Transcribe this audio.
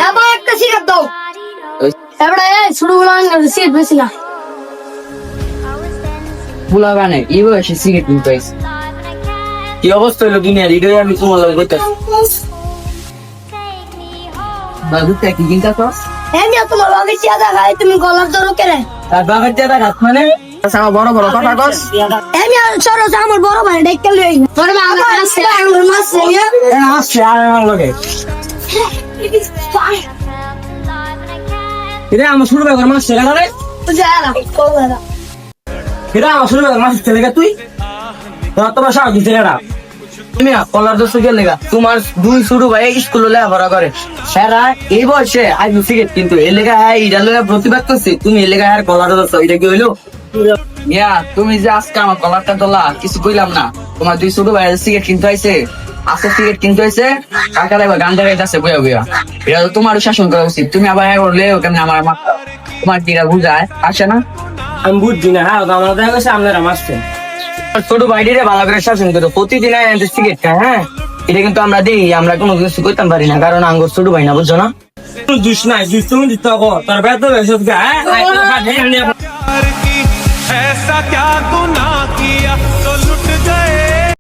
এবার একটা সিগারেট দাও। এবারে শুরু হলো সিগারেট বেশি না। বুলা গানে এই বয়সে সিগারেট কিনতে আইছে। কি অবস্থা হলো দুনিয়ার, এটাই আমি তোমার লগে কইতাছি। বাবুটা কি চিন্তা করছ? আমি তোমার লগে চিয়াদা খাই, তুমি গলার ধরো কেন? তার বাবার চেয়ে হাত মানে আমার বড় বড় কথা কস। আমি সরস আমার বড় ভাই ডেকে লই। বড় ভাই আমার আছে আমার মাছ আসছে আর আমার লগে এটা আমার শুরু করে মাস ছেলে রে। যারা কোলা এটা আমার শুরু করে মাস ছেলে তুই তোমার সাহস দিচ্ছে না তুমি কলার দোষ গেলে তোমার দুই শুরু ভাই স্কুলে লেখাপড়া করে সারা এই বয়সে আজ সিগারেট কিন্তু এই লেখা এটা লেখা প্রতিবাদ করছি, তুমি এই লেখা আর কলার দোষ এটা কি হইলো? ইয়া তুমি যে আজকে আমার কলারটা তোলা কিছু কইলাম না, তোমার দুই ছোট ভাই সিগারেট কিনতে আইছে, আজকে সিগারেট কিনতে আইছে, কাকা দেখবা গান গাইতেছে বইয়া বইয়া, এটা তো তোমারও শাসন করা উচিত। তুমি আবার করলে ওখানে আমার তোমার দিরা বুঝায় আসে না? আমি বুঝছি না। হ্যাঁ আমার দেখা গেছে আপনারা মারছেন। ছোট ভাইটিরে ভালো করে শাসন করো, প্রতিদিন সিগারেট খায়। হ্যাঁ এটা কিন্তু আমরা দিই, আমরা কোনো কিছু করতে পারি না, কারণ আঙ্গুর ছোট ভাই না, বুঝছো না? দুষ নাই, দুষ তুমি দিতে হবো তার বেদ ऐसा क्या गुनाह किया तो लुट गए